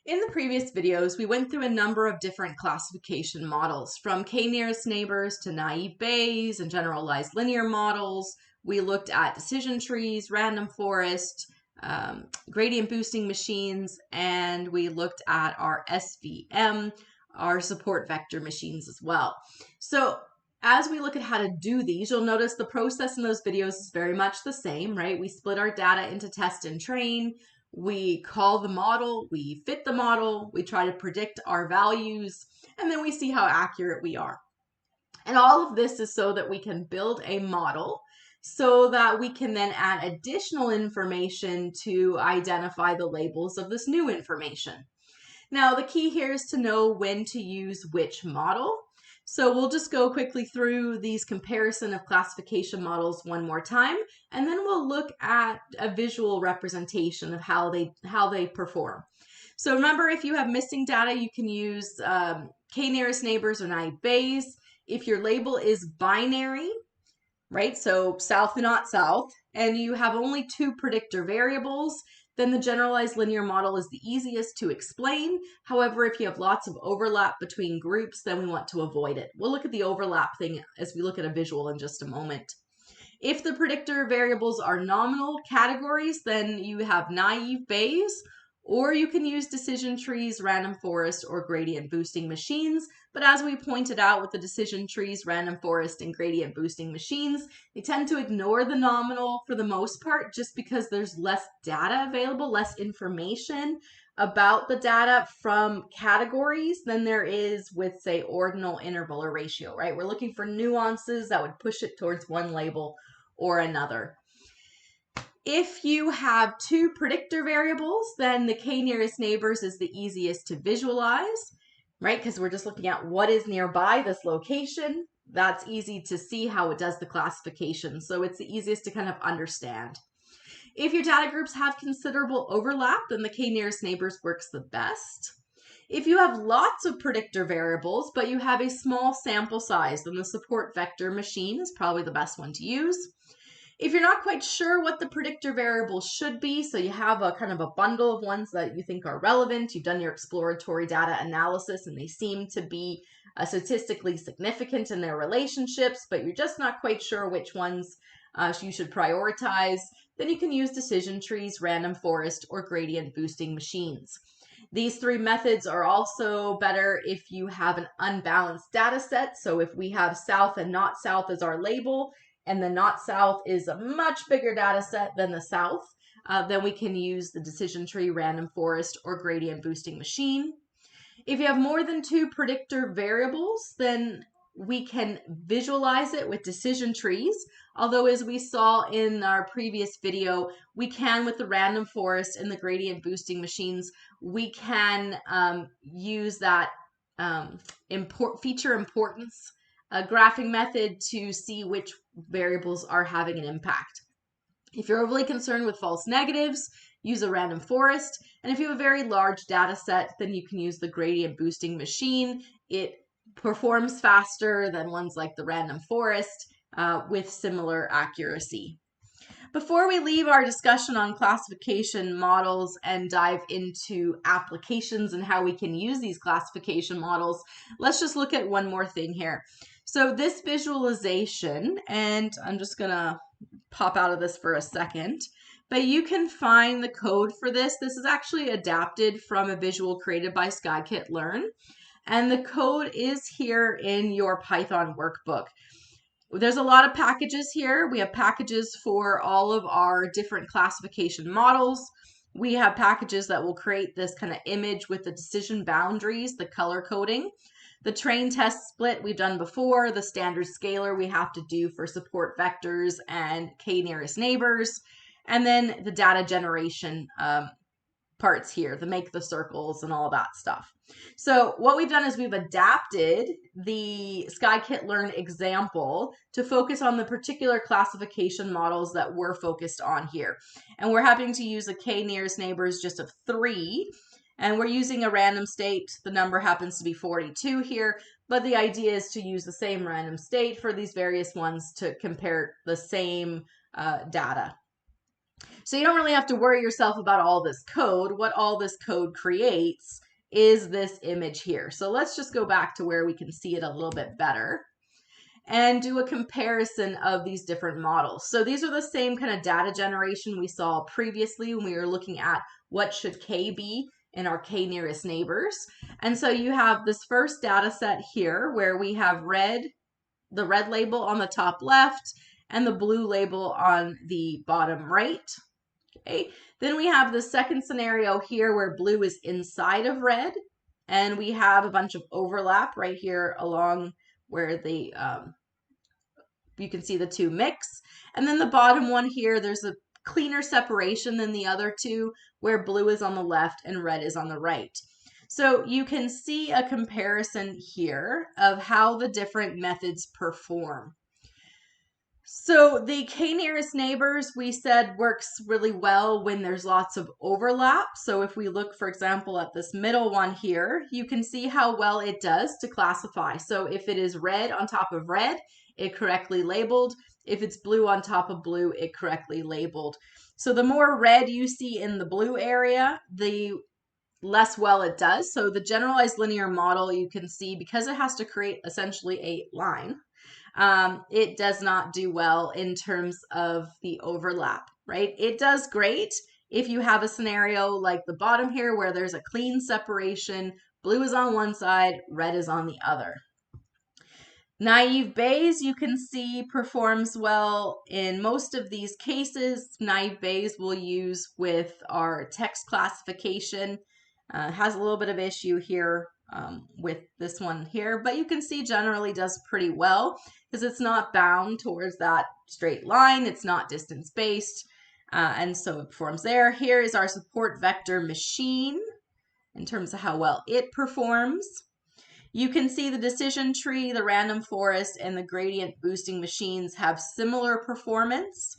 In the previous videos, we went through a number of different classification models, from k-nearest neighbors to naive Bayes and generalized linear models. We looked at decision trees, random forest, gradient boosting machines, and we looked at our SVM, our support vector machines as well. So as we look at how to do these, you'll notice the process in those videos is very much the same, right? We split our data into test and train. We call the model, we fit the model, we try to predict our values, and then we see how accurate we are. And all of this is so that we can build a model so that we can then add additional information to identify the labels of this new information. Now, the key here is to know when to use which model. So we'll just go quickly through these comparison of classification models one more time, and then we'll look at a visual representation of how they perform. So remember, if you have missing data, you can use k-nearest neighbors or naive Bayes. If your label is binary, right, so south and not south, and you have only two predictor variables, then the generalized linear model is the easiest to explain. However, if you have lots of overlap between groups, then we want to avoid it. We'll look at the overlap thing as we look at a visual in just a moment. If the predictor variables are nominal categories, then you have naive Bayes, or you can use decision trees, random forest, or gradient boosting machines. But as we pointed out with the decision trees, random forest, and gradient boosting machines, they tend to ignore the nominal for the most part just because there's less data available, less information about the data from categories than there is with, say, ordinal, interval, or ratio, right? We're looking for nuances that would push it towards one label or another. If you have two predictor variables, then the k-nearest neighbors is the easiest to visualize, right? Because we're just looking at what is nearby this location. That's easy to see how it does the classification. So it's the easiest to kind of understand. If your data groups have considerable overlap, then the k-nearest neighbors works the best. If you have lots of predictor variables, but you have a small sample size, then the support vector machine is probably the best one to use. If you're not quite sure what the predictor variables should be, so you have a kind of a bundle of ones that you think are relevant, you've done your exploratory data analysis and they seem to be statistically significant in their relationships, but you're just not quite sure which ones you should prioritize, then you can use decision trees, random forest, or gradient boosting machines. These three methods are also better if you have an unbalanced data set. So if we have south and not south as our label, and the not south is a much bigger data set than the south, then we can use the decision tree, random forest, or gradient boosting machine. If you have more than two predictor variables, then we can visualize it with decision trees. Although, as we saw in our previous video, we can, with the random forest and the gradient boosting machines, we can use that feature importance graphing method to see which variables are having an impact. If you're overly concerned with false negatives, use a random forest. And if you have a very large data set, then you can use the gradient boosting machine. It performs faster than ones like the random forest with similar accuracy. Before we leave our discussion on classification models and dive into applications and how we can use these classification models, let's just look at one more thing here. So this visualization, and I'm just gonna pop out of this for a second, but you can find the code for this. This is actually adapted from a visual created by Scikit-learn, and the code is here in your Python workbook. There's a lot of packages here. We have packages for all of our different classification models. We have packages that will create this kind of image with the decision boundaries, the color coding. The train test split we've done before, the standard scalar we have to do for support vectors and k-nearest neighbors, and then the data generation parts here, the make the circles and all that stuff. So what we've done is we've adapted the Scikit-learn example to focus on the particular classification models that we're focused on here. And we're having to use a k-nearest neighbors just of 3. And we're using a random state. The number happens to be 42 here, but the idea is to use the same random state for these various ones to compare the same data. So you don't really have to worry yourself about all this code. What all this code creates is this image here. So let's just go back to where we can see it a little bit better and do a comparison of these different models. So these are the same kind of data generation we saw previously when we were looking at what should K be in our K nearest neighbors. And so you have this first data set here where we have the red label on the top left and the blue label on the bottom right. Okay. Then we have the second scenario here where blue is inside of red, and we have a bunch of overlap right here along where the you can see the two mix. And then the bottom one here, there's a cleaner separation than the other two, where blue is on the left and red is on the right. So you can see a comparison here of how the different methods perform. So the K nearest neighbors, we said, works really well when there's lots of overlap. So if we look, for example, at this middle one here, you can see how well it does to classify. So if it is red on top of red, it correctly labeled. If it's blue on top of blue, it correctly labeled. So the more red you see in the blue area, the less well it does. So the generalized linear model, you can see, because it has to create essentially a line, it does not do well in terms of the overlap, right? It does great if you have a scenario like the bottom here where there's a clean separation, blue is on one side, red is on the other. Naive Bayes, you can see, performs well in most of these cases. Naive Bayes we'll use with our text classification. Has a little bit of issue here with this one here, but you can see generally does pretty well because it's not bound towards that straight line. It's not distance-based, and so it performs there. Here is our support vector machine in terms of how well it performs. You can see the decision tree, the random forest, and the gradient boosting machines have similar performance.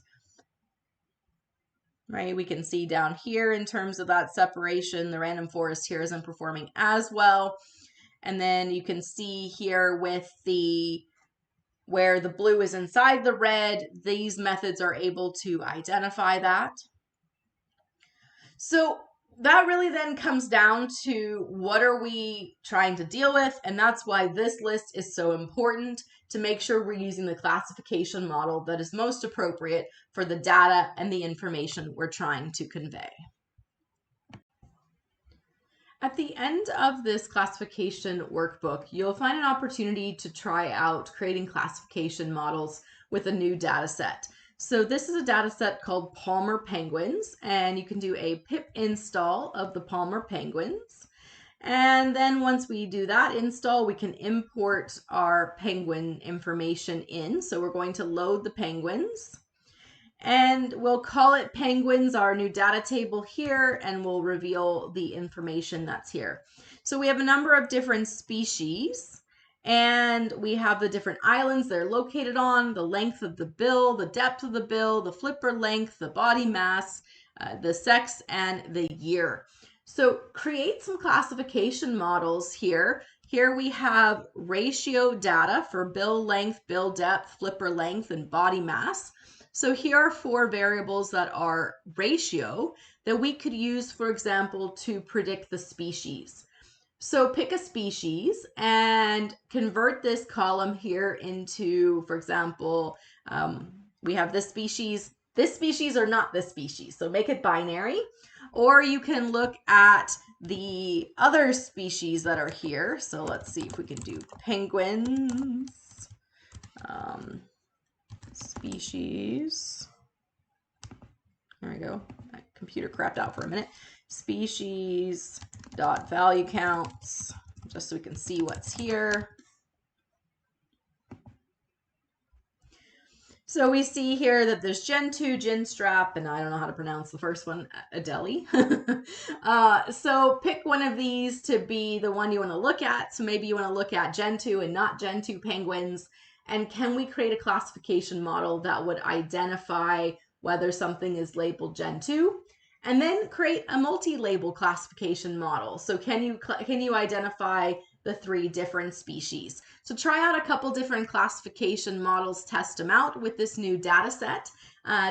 Right, we can see down here in terms of that separation, the random forest here isn't performing as well. And then you can see here with where the blue is inside the red, these methods are able to identify that. So that really then comes down to what are we trying to deal with, and that's why this list is so important, to make sure we're using the classification model that is most appropriate for the data and the information we're trying to convey. At the end of this classification workbook, you'll find an opportunity to try out creating classification models with a new data set. So this is a data set called Palmer penguins, and you can do a pip install of the Palmer penguins. And then once we do that install, we can import our penguin information in. So we're going to load the penguins, and we'll call it penguins, our new data table here, and we'll reveal the information that's here. So we have a number of different species, and we have the different islands they're located on, the length of the bill, the depth of the bill, the flipper length, the body mass, the sex, and the year. So create some classification models here. Here we have ratio data for bill length, bill depth, flipper length, and body mass. So here are 4 variables that are ratio that we could use, for example, to predict the species. So pick a species and convert this column here into, for example, we have this species or not this species. So make it binary. Or you can look at the other species that are here. So let's see if we can do penguins, species. There we go. My computer crapped out for a minute. Species dot value counts, just so we can see what's here. So we see here that there's Gentoo, Ginstrap, and I don't know how to pronounce the first one, Adeli. So pick one of these to be the one you want to look at. So maybe you want to look at Gentoo and not Gentoo penguins. And can we create a classification model that would identify whether something is labeled Gentoo? And then create a multi-label classification model. So can you identify the 3 different species. So try out a couple different classification models, test them out with this new data set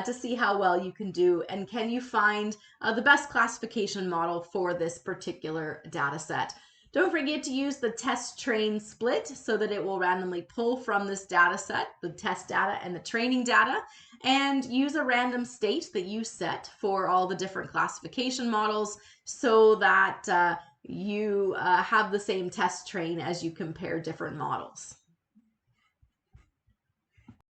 to see how well you can do, and can you find the best classification model for this particular data set. Don't forget to use the test train split so that it will randomly pull from this data set, the test data and the training data, and use a random state that you set for all the different classification models so that you have the same test train as you compare different models.